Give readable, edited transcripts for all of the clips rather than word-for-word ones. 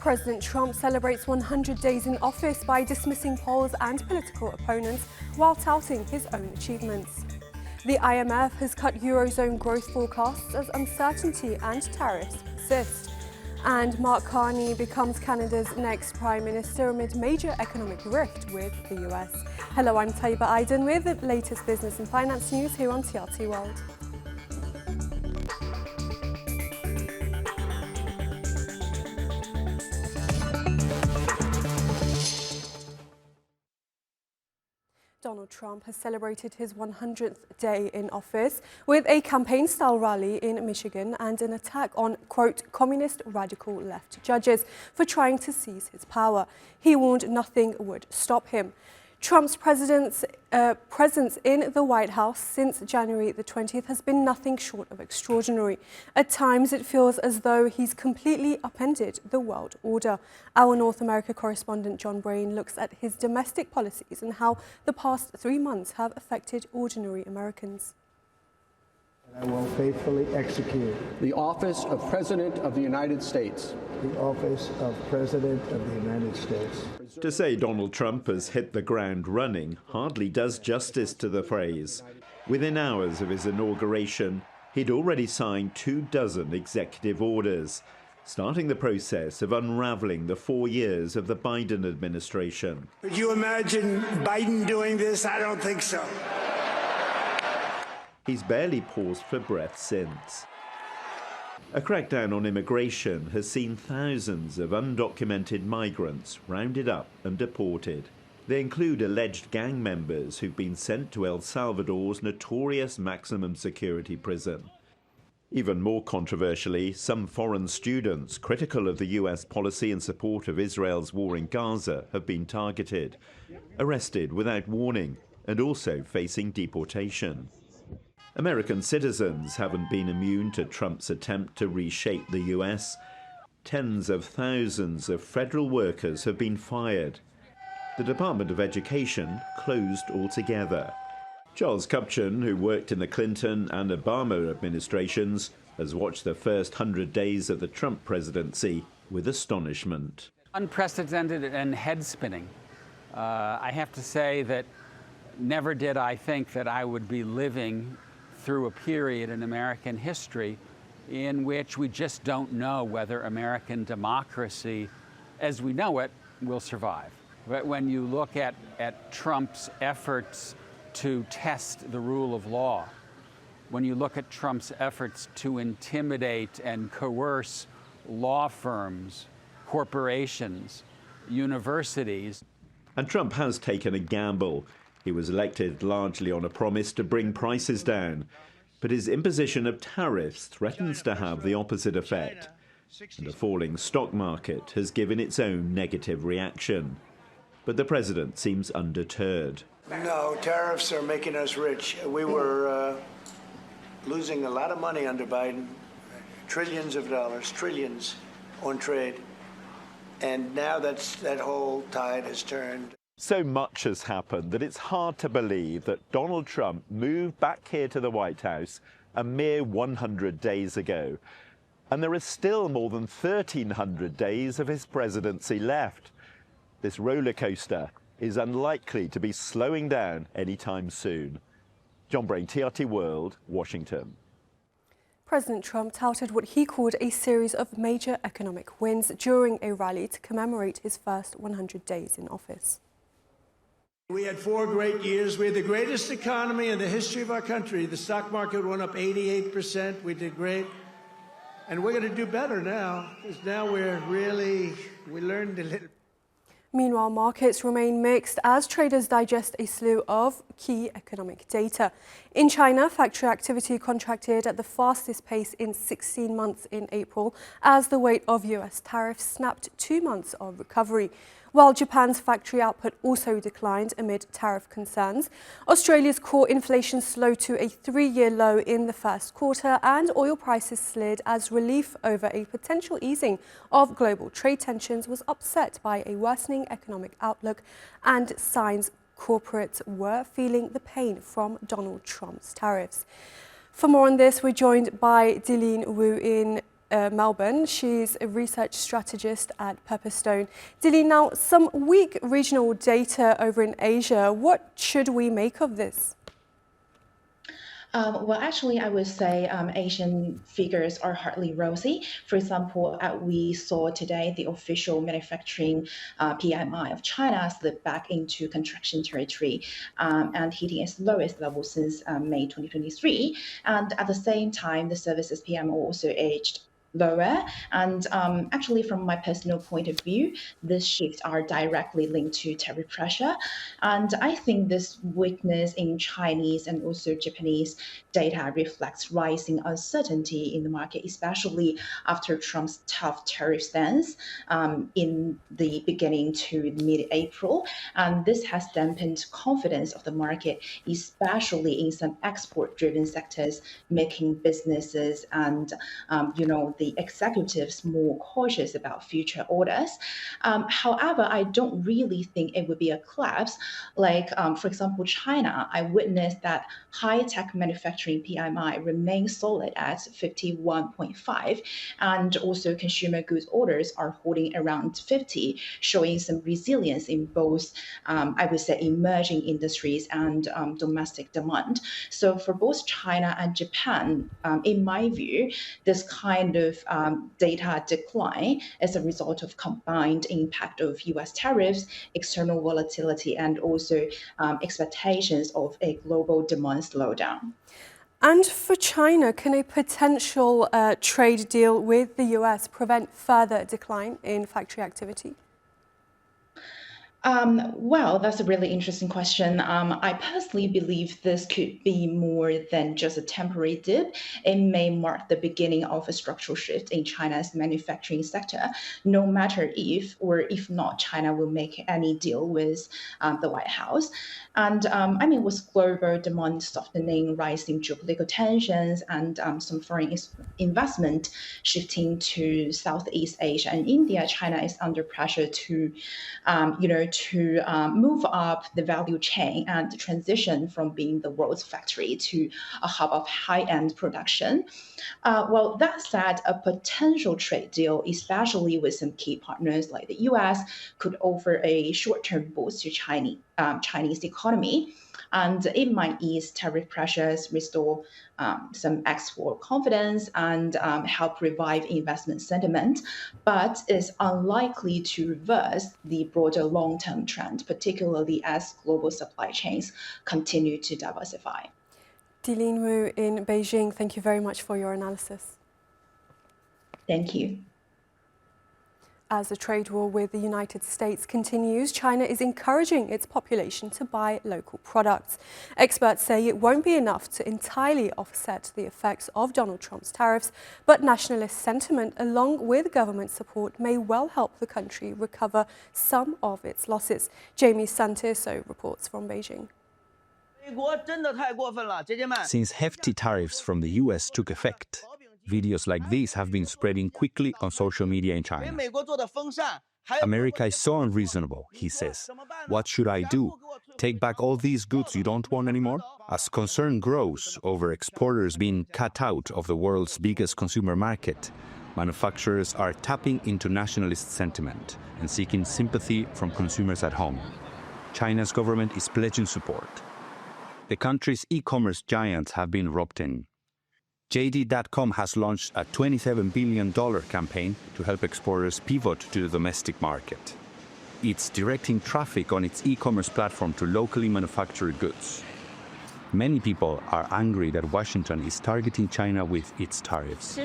President Trump celebrates 100 days in office by dismissing polls and political opponents while touting his own achievements. The IMF has cut Eurozone growth forecasts as uncertainty and tariffs persist. And Mark Carney becomes Canada's next Prime Minister amid major economic rift with the US. Hello, I'm Taiba Aiden with the latest business and finance news here on TRT World. Donald Trump has celebrated his 100th day in office with a campaign-style rally in Michigan and an attack on, quote, communist radical left judges for trying to seize his power. He warned nothing would stop him. Trump's presence in the White House since January the 20th has been nothing short of extraordinary. At times, it feels as though he's completely upended the world order. Our North America correspondent John Brain looks at his domestic policies and how the past 3 months have affected ordinary Americans. I will faithfully execute the office of President of the United States. The office of President of the United States. To say Donald Trump has hit the ground running hardly does justice to the phrase. Within hours of his inauguration, he'd already signed 24 executive orders, starting the process of unraveling the 4 years of the Biden administration. Could you imagine Biden doing this? I don't think so. He's barely paused for breath since. A crackdown on immigration has seen thousands of undocumented migrants rounded up and deported. They include alleged gang members who've been sent to El Salvador's notorious maximum security prison. Even more controversially, some foreign students critical of the US policy in support of Israel's war in Gaza have been targeted, arrested without warning, and also facing deportation. American citizens haven't been immune to Trump's attempt to reshape the US. Tens of thousands of federal workers have been fired. The Department of Education closed altogether. Charles Kupchan, who worked in the Clinton and Obama administrations, has watched the first 100 days of the Trump presidency with astonishment. Unprecedented and head-spinning. I have to say that never did I think that I would be living through a period in American history in which we just don't know whether American democracy, as we know it, will survive. But when you look at Trump's efforts to test the rule of law, when you look at Trump's efforts to intimidate and coerce law firms, corporations, universities. And Trump has taken a gamble. He was elected largely on a promise to bring prices down, but his imposition of tariffs threatens to have the opposite effect. And a falling stock market has given its own negative reaction. But the president seems undeterred. No, tariffs are making us rich. We were losing a lot of money under Biden, trillions of dollars, trillions on trade. And now that whole tide has turned. So much has happened that it's hard to believe that Donald Trump moved back here to the White House a mere 100 days ago. And there is still more than 1,300 days of his presidency left. This roller coaster is unlikely to be slowing down anytime soon. John Brain, TRT World, Washington. President Trump touted what he called a series of major economic wins during a rally to commemorate his first 100 days in office. We had 4 great years. We had the greatest economy in the history of our country. The stock market went up 88%. We did great. And we're going to do better now, because now we learned a little. Meanwhile, markets remain mixed as traders digest a slew of key economic data. In China, factory activity contracted at the fastest pace in 16 months in April as the weight of US tariffs snapped 2 months of recovery. While Japan's factory output also declined amid tariff concerns, Australia's core inflation slowed to a 3-year low in the first quarter, and oil prices slid as relief over a potential easing of global trade tensions was upset by a worsening economic outlook and signs corporates were feeling the pain from Donald Trump's tariffs. For more on this, we're joined by Delene Wu in Melbourne. She's a research strategist at Pepperstone. Dilly, now some weak regional data over in Asia. What should we make of this? Well, actually, I would say Asian figures are hardly rosy. For example, we saw today the official manufacturing PMI of China slipped back into contraction territory and hitting its lowest level since May 2023. And at the same time, the services PMI also edged lower. And actually, from my personal point of view, these shifts are directly linked to tariff pressure. And I think this weakness in Chinese and also Japanese data reflects rising uncertainty in the market, especially after Trump's tough tariff stance in the beginning to mid-April. And this has dampened confidence of the market, especially in some export-driven sectors, making businesses and the executives more cautious about future orders. However, I don't really think it would be a collapse. Like, for example, China, I witnessed that high-tech manufacturing PMI remains solid at 51.5, and also consumer goods orders are holding around 50, showing some resilience in both, I would say, emerging industries and domestic demand. So for both China and Japan, in my view, this kind of data decline as a result of combined impact of US tariffs, external volatility, and also expectations of a global demand slowdown. And for China, can a potential trade deal with the US prevent further decline in factory activity? Well, that's a really interesting question. I personally believe this could be more than just a temporary dip. It may mark the beginning of a structural shift in China's manufacturing sector, no matter if or if not China will make any deal with the White House. And with global demand softening, rising geopolitical tensions, and some foreign investment shifting to Southeast Asia and India, China is under pressure to move up the value chain and transition from being the world's factory to a hub of high-end production. Well, that said, a potential trade deal, especially with some key partners like the US, could offer a short-term boost to Chinese economy. And it might ease tariff pressures, restore some export confidence, and help revive investment sentiment, but is unlikely to reverse the broader long-term trend, particularly as global supply chains continue to diversify. Dilin Wu in Beijing, thank you very much for your analysis. Thank you. As the trade war with the United States continues, China is encouraging its population to buy local products. Experts say it won't be enough to entirely offset the effects of Donald Trump's tariffs, but nationalist sentiment, along with government support, may well help the country recover some of its losses. Jamie Santiso reports from Beijing. Since hefty tariffs from the US took effect, videos like these have been spreading quickly on social media in China. America is so unreasonable, he says. What should I do? Take back all these goods you don't want anymore? As concern grows over exporters being cut out of the world's biggest consumer market, manufacturers are tapping into nationalist sentiment and seeking sympathy from consumers at home. China's government is pledging support. The country's e-commerce giants have been roped in. JD.com has launched a $27 billion campaign to help exporters pivot to the domestic market. It's directing traffic on its e-commerce platform to locally manufactured goods. Many people are angry that Washington is targeting China with its tariffs.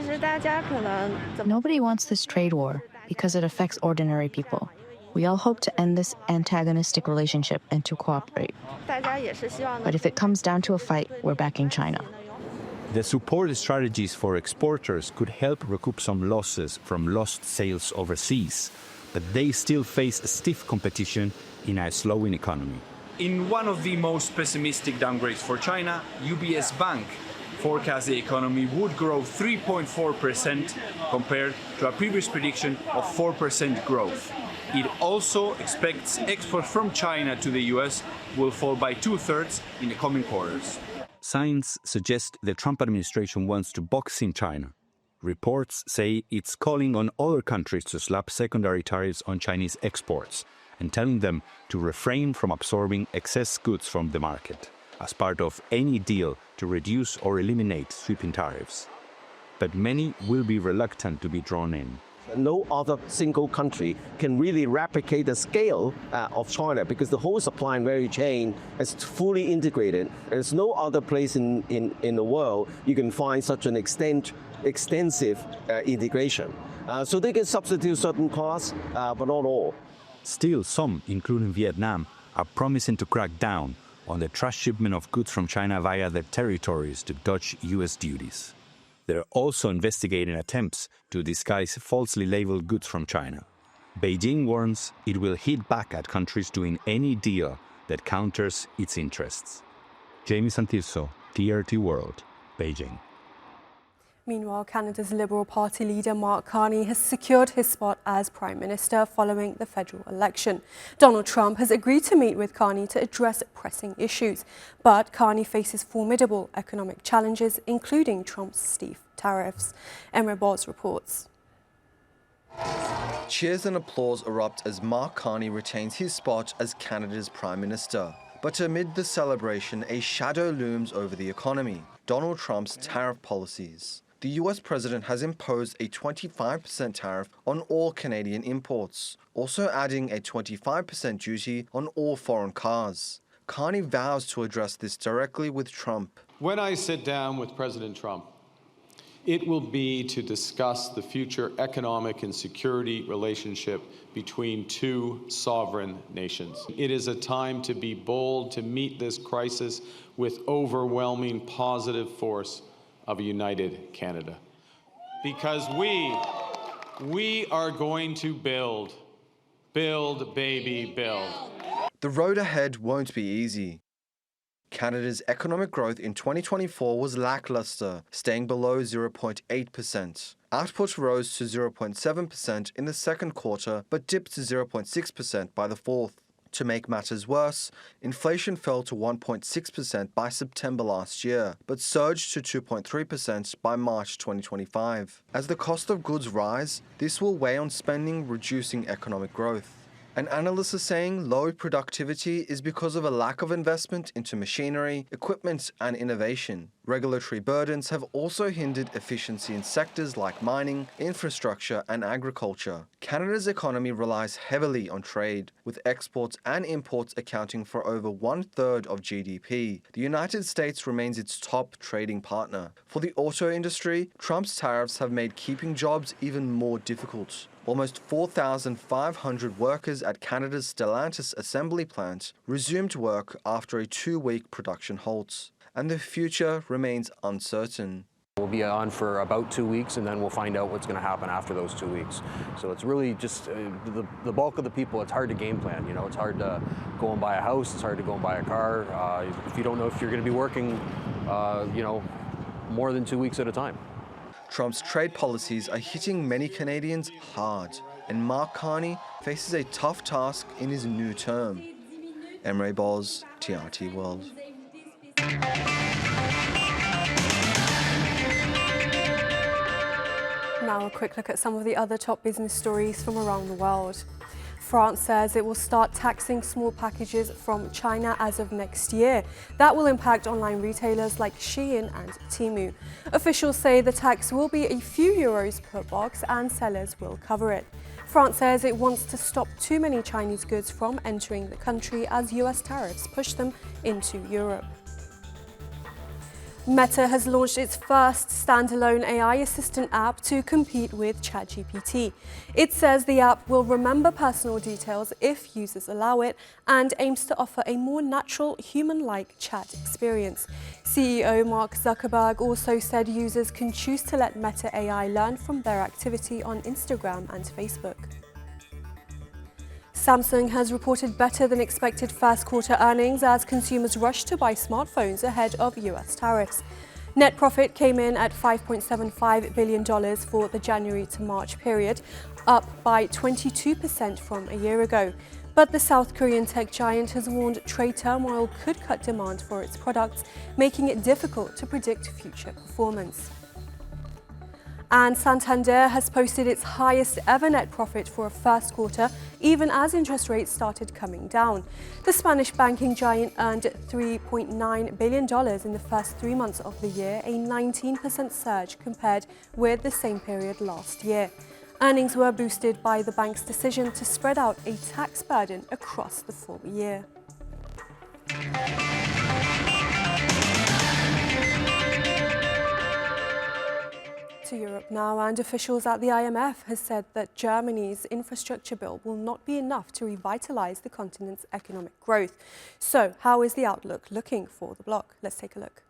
Nobody wants this trade war because it affects ordinary people. We all hope to end this antagonistic relationship and to cooperate. But if it comes down to a fight, we're backing China. The support strategies for exporters could help recoup some losses from lost sales overseas, but they still face stiff competition in a slowing economy. In one of the most pessimistic downgrades for China, UBS Bank forecast the economy would grow 3.4% compared to a previous prediction of 4% growth. It also expects exports from China to the US will fall by 2/3 in the coming quarters. Signs suggest the Trump administration wants to box in China. Reports say it's calling on other countries to slap secondary tariffs on Chinese exports and telling them to refrain from absorbing excess goods from the market as part of any deal to reduce or eliminate sweeping tariffs. But many will be reluctant to be drawn in. No other single country can really replicate the scale of China because the whole supply and value chain is fully integrated. There's no other place in the world you can find such an extensive integration. So they can substitute certain costs, but not all. Still, some, including Vietnam, are promising to crack down on the transshipment of goods from China via their territories to dodge U.S. duties. They're also investigating attempts to disguise falsely labeled goods from China. Beijing warns it will hit back at countries doing any deal that counters its interests. Jamie Santirso, TRT World, Beijing. Meanwhile, Canada's Liberal Party leader Mark Carney has secured his spot as Prime Minister following the federal election. Donald Trump has agreed to meet with Carney to address pressing issues, but Carney faces formidable economic challenges, including Trump's stiff tariffs. Emre Boz reports. Cheers and applause erupt as Mark Carney retains his spot as Canada's Prime Minister. But amid the celebration, a shadow looms over the economy: Donald Trump's tariff policies. The US president has imposed a 25% tariff on all Canadian imports, also adding a 25% duty on all foreign cars. Carney vows to address this directly with Trump. When I sit down with President Trump, it will be to discuss the future economic and security relationship between two sovereign nations. It is a time to be bold, to meet this crisis with overwhelming positive force of a united Canada. Because we are going to build, baby, build. The road ahead won't be easy. Canada's economic growth in 2024 was lackluster, staying below 0.8%. Output rose to 0.7% in the second quarter, but dipped to 0.6% by the fourth. To make matters worse, inflation fell to 1.6% by September last year, but surged to 2.3% by March 2025. As the cost of goods rise, this will weigh on spending, reducing economic growth. And analysts are saying low productivity is because of a lack of investment into machinery, equipment, and innovation. Regulatory burdens have also hindered efficiency in sectors like mining, infrastructure, and agriculture. Canada's economy relies heavily on trade, with exports and imports accounting for over 1/3 of GDP. The United States remains its top trading partner. For the auto industry, Trump's tariffs have made keeping jobs even more difficult. Almost 4,500 workers at Canada's Stellantis assembly plant resumed work after a 2-week production halt, and the future remains uncertain. We'll be on for about 2 weeks, and then we'll find out what's going to happen after those 2 weeks. So it's really just the bulk of the people. It's hard to game plan. You know, it's hard to go and buy a house. It's hard to go and buy a car if you don't know if you're going to be working, more than 2 weeks at a time. Trump's trade policies are hitting many Canadians hard, and Mark Carney faces a tough task in his new term. Emre Boz, TRT World. Now a quick look at some of the other top business stories from around the world. France says it will start taxing small packages from China as of next year. That will impact online retailers like Shein and Temu. Officials say the tax will be a few euros per box and sellers will cover it. France says it wants to stop too many Chinese goods from entering the country as US tariffs push them into Europe. Meta has launched its first standalone AI assistant app to compete with ChatGPT. It says the app will remember personal details if users allow it and aims to offer a more natural, human-like chat experience. CEO Mark Zuckerberg also said users can choose to let Meta AI learn from their activity on Instagram and Facebook. Samsung has reported better than expected first quarter earnings as consumers rushed to buy smartphones ahead of US tariffs. Net profit came in at $5.75 billion for the January to March period, up by 22% from a year ago. But the South Korean tech giant has warned trade turmoil could cut demand for its products, making it difficult to predict future performance. And Santander has posted its highest ever net profit for a first quarter, even as interest rates started coming down. The Spanish banking giant earned $3.9 billion in the first 3 months of the year, a 19% surge compared with the same period last year. Earnings were boosted by the bank's decision to spread out a tax burden across the full year. To Europe now, and officials at the IMF have said that Germany's infrastructure bill will not be enough to revitalise the continent's economic growth. So, how is the outlook looking for the bloc? Let's take a look.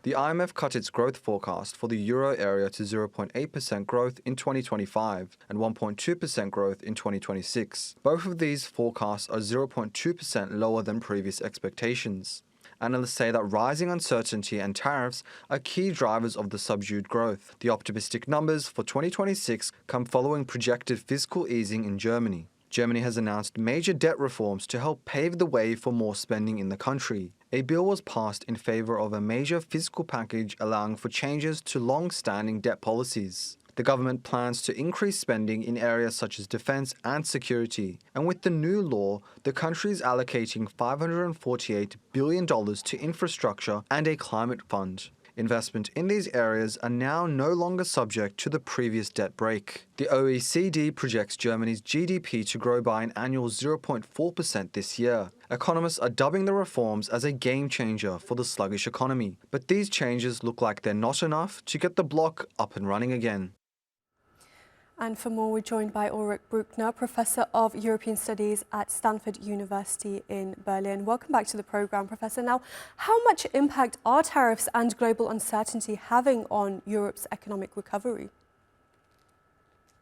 The IMF cut its growth forecast for the euro area to 0.8% growth in 2025 and 1.2% growth in 2026. Both of these forecasts are 0.2% lower than previous expectations. Analysts say that rising uncertainty and tariffs are key drivers of the subdued growth. The optimistic numbers for 2026 come following projected fiscal easing in Germany. Germany has announced major debt reforms to help pave the way for more spending in the country. A bill was passed in favor of a major fiscal package allowing for changes to long-standing debt policies. The government plans to increase spending in areas such as defense and security. And with the new law, the country is allocating $548 billion to infrastructure and a climate fund. Investment in these areas are now no longer subject to the previous debt brake. The OECD projects Germany's GDP to grow by an annual 0.4% this year. Economists are dubbing the reforms as a game changer for the sluggish economy. But these changes look like they're not enough to get the bloc up and running again. And for more, we're joined by Ulrich Bruckner, Professor of European Studies at Stanford University in Berlin. Welcome back to the programme, Professor. Now, how much impact are tariffs and global uncertainty having on Europe's economic recovery?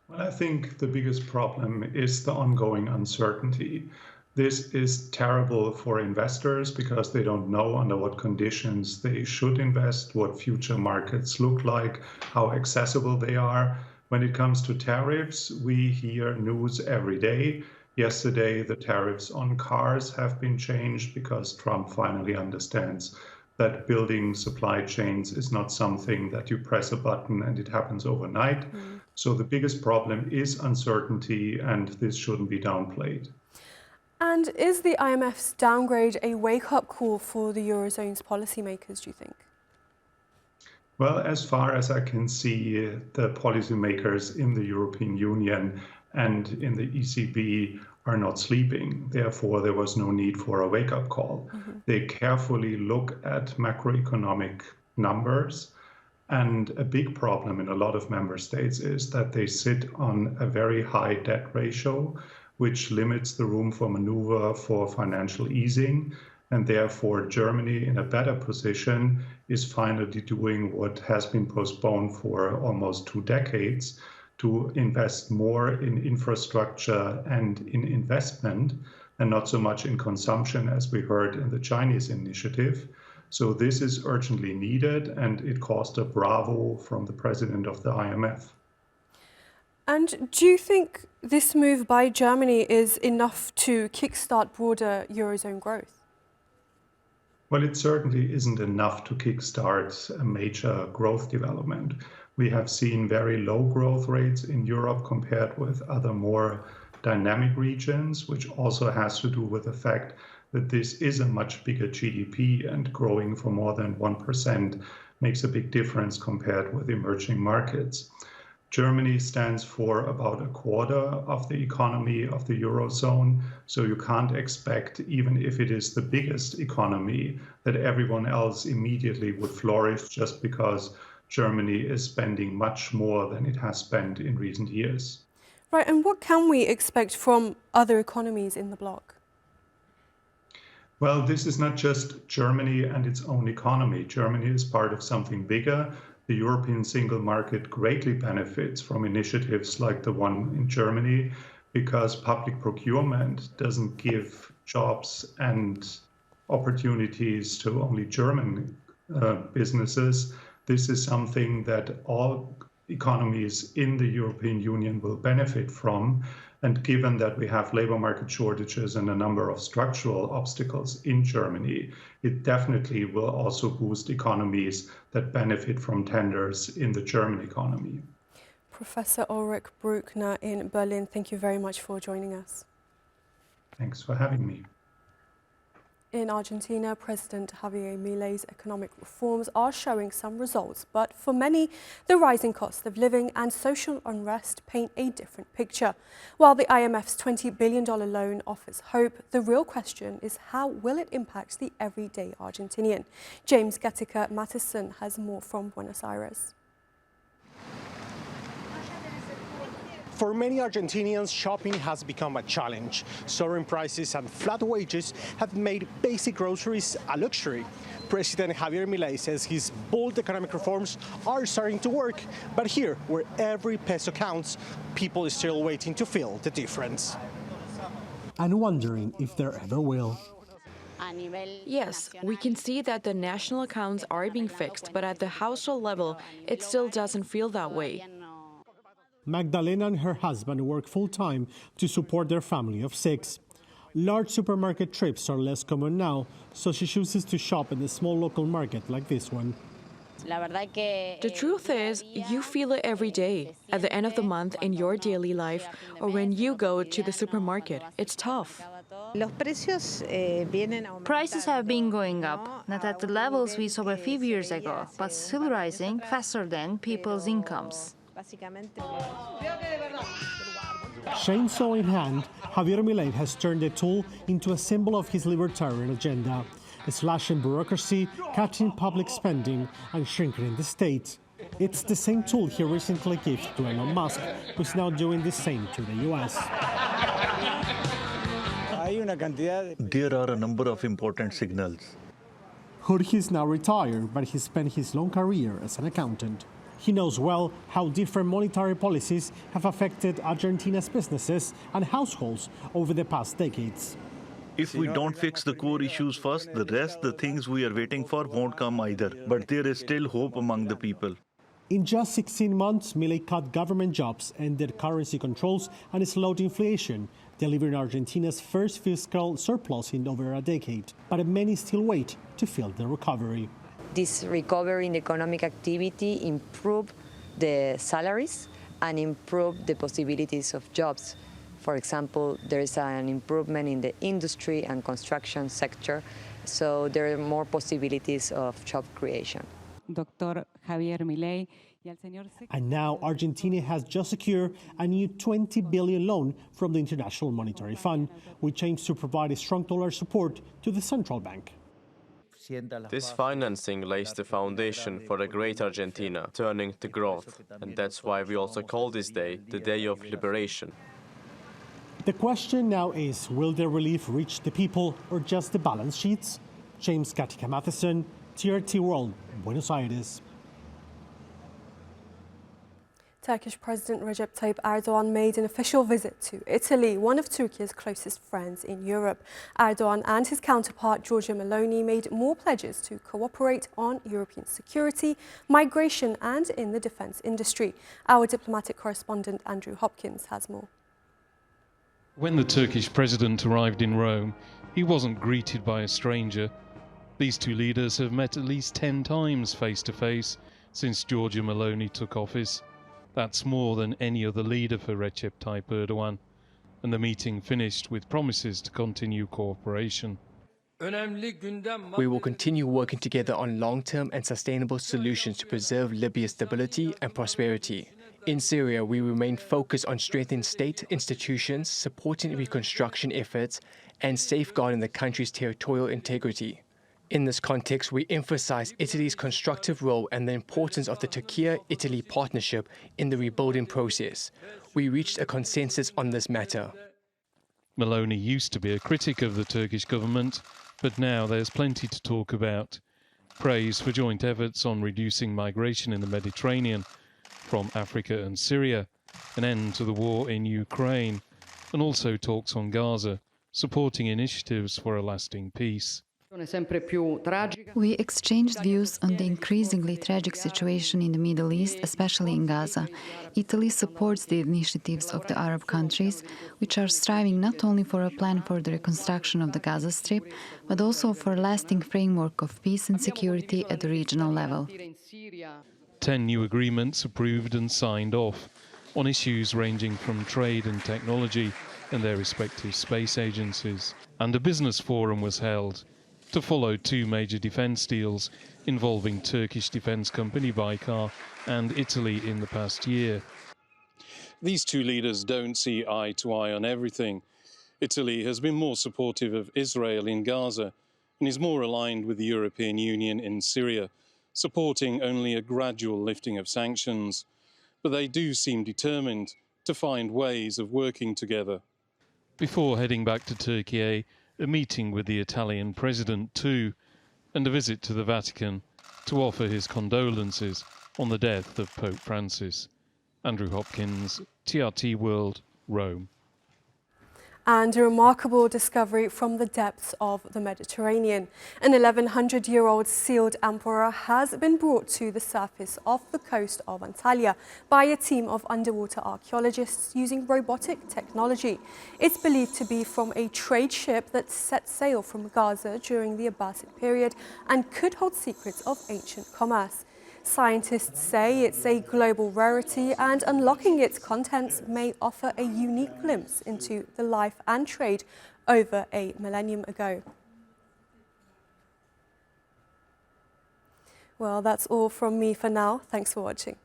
Well, I think the biggest problem is the ongoing uncertainty. This is terrible for investors because they don't know under what conditions they should invest, what future markets look like, how accessible they are. When it comes to tariffs, we hear news every day. Yesterday, the tariffs on cars have been changed because Trump finally understands that building supply chains is not something that you press a button and it happens overnight. So the biggest problem is uncertainty, and this shouldn't be downplayed. And is the IMF's downgrade a wake-up call for the Eurozone's policymakers, do you think? Well, as far as I can see, the policymakers in the European Union and in the ECB are not sleeping. Therefore, there was no need for a wake-up call. They carefully look at macroeconomic numbers. And a big problem in a lot of member states is that they sit on a very high debt ratio, which limits the room for maneuver for financial easing. And therefore, Germany, in a better position, is finally doing what has been postponed for almost 2 decades, to invest more in infrastructure and in investment, and not so much in consumption as we heard in the Chinese initiative. So this is urgently needed, and it caused a bravo from the president of the IMF. And do you think this move by Germany is enough to kickstart broader Eurozone growth? Well, it certainly isn't enough to kickstart a major growth development. We have seen very low growth rates in Europe compared with other more dynamic regions, which also has to do with the fact that this is a much bigger GDP, and growing for more than 1% makes a big difference compared with emerging markets. Germany stands for about a quarter of the economy of the Eurozone, so you can't expect, even if it is the biggest economy, that everyone else immediately would flourish just because Germany is spending much more than it has spent in recent years. Right, and what can we expect from other economies in the bloc? Well, this is not just Germany and its own economy. Germany is part of something bigger. The European single market greatly benefits from initiatives like the one in Germany, because public procurement doesn't give jobs and opportunities to only German businesses. This is something that all economies in the European Union will benefit from. And given that we have labor market shortages and a number of structural obstacles in Germany, it definitely will also boost economies that benefit from tenders in the German economy. Professor Ulrich Bruckner in Berlin, thank you very much for joining us. Thanks for having me. In Argentina, President Javier Milei's economic reforms are showing some results, but for many, the rising cost of living and social unrest paint a different picture. While the IMF's $20 billion loan offers hope, the real question is how will it impact the everyday Argentinian? James Gatica Matheson has more from Buenos Aires. For many Argentinians, shopping has become a challenge. Soaring prices and flat wages have made basic groceries a luxury. President Javier Milei says his bold economic reforms are starting to work, but here, where every peso counts, people are still waiting to feel the difference. And wondering if there ever will. Yes, we can see that the national accounts are being fixed, but at the household level, it still doesn't feel that way. Magdalena and her husband work full-time to support their family of 6. Large supermarket trips are less common now, so she chooses to shop in a small local market like this one. The truth is, you feel it every day, at the end of the month in your daily life, or when you go to the supermarket. It's tough. Prices have been going up, not at the levels we saw a few years ago, but still rising faster than people's incomes. Chainsaw in hand, Javier Milei has turned the tool into a symbol of his libertarian agenda, slashing bureaucracy, cutting public spending, and shrinking the state. It's the same tool he recently gave to Elon Musk, who's now doing the same to the US. There are a number of important signals. Jorge is now retired, but he spent his long career as an accountant. He knows well how different monetary policies have affected Argentina's businesses and households over the past decades. If we don't fix the core issues first, the rest, the things we are waiting for, won't come either. But there is still hope among the people. In just 16 months, Milei cut government jobs, ended currency controls, and slowed inflation, delivering Argentina's first fiscal surplus in over a decade. But many still wait to feel the recovery. This recovery in economic activity improve the salaries and improve the possibilities of jobs. For example, there is an improvement in the industry and construction sector, so there are more possibilities of job creation. Dr. Javier Milei. And now Argentina has just secured a new $20 billion loan from the International Monetary Fund, which aims to provide a strong dollar support to the central bank. This financing lays the foundation for a great Argentina, turning to growth. And that's why we also call this day the Day of Liberation. The question now is, will the relief reach the people or just the balance sheets? James Gatica Matheson, TRT World, Buenos Aires. Turkish President Recep Tayyip Erdogan made an official visit to Italy, one of Turkey's closest friends in Europe. Erdogan and his counterpart Giorgia Meloni made more pledges to cooperate on European security, migration and in the defence industry. Our diplomatic correspondent Andrew Hopkins has more. When the Turkish president arrived in Rome, he wasn't greeted by a stranger. These two leaders have met at least 10 times face-to-face since Giorgia Meloni took office. That's more than any other leader for Recep Tayyip Erdogan. And the meeting finished with promises to continue cooperation. We will continue working together on long-term and sustainable solutions to preserve Libya's stability and prosperity. In Syria, we remain focused on strengthening state institutions, supporting reconstruction efforts, and safeguarding the country's territorial integrity. In this context, we emphasize Italy's constructive role and the importance of the Turkey-Italy partnership in the rebuilding process. We reached a consensus on this matter. Meloni used to be a critic of the Turkish government, but now there's plenty to talk about. Praise for joint efforts on reducing migration in the Mediterranean from Africa and Syria, an end to the war in Ukraine, and also talks on Gaza, supporting initiatives for a lasting peace. We exchanged views on the increasingly tragic situation in the Middle East, especially in Gaza. Italy supports the initiatives of the Arab countries, which are striving not only for a plan for the reconstruction of the Gaza Strip, but also for a lasting framework of peace and security at the regional level. 10 new agreements approved and signed off on issues ranging from trade and technology and their respective space agencies. And a business forum was held to follow 2 major defence deals involving Turkish defence company Baykar and Italy in the past year. These 2 leaders don't see eye to eye on everything. Italy has been more supportive of Israel in Gaza and is more aligned with the European Union in Syria, supporting only a gradual lifting of sanctions. But they do seem determined to find ways of working together. Before heading back to Turkey, a meeting with the Italian president too, and a visit to the Vatican to offer his condolences on the death of Pope Francis. Andrew Hopkins, TRT World, Rome. And a remarkable discovery from the depths of the Mediterranean. An 1100-year-old sealed amphora has been brought to the surface off the coast of Antalya by a team of underwater archaeologists using robotic technology. It's believed to be from a trade ship that set sail from Gaza during the Abbasid period and could hold secrets of ancient commerce. Scientists say it's a global rarity, and unlocking its contents may offer a unique glimpse into the life and trade over a millennium ago. Well, that's all from me for now. Thanks for watching.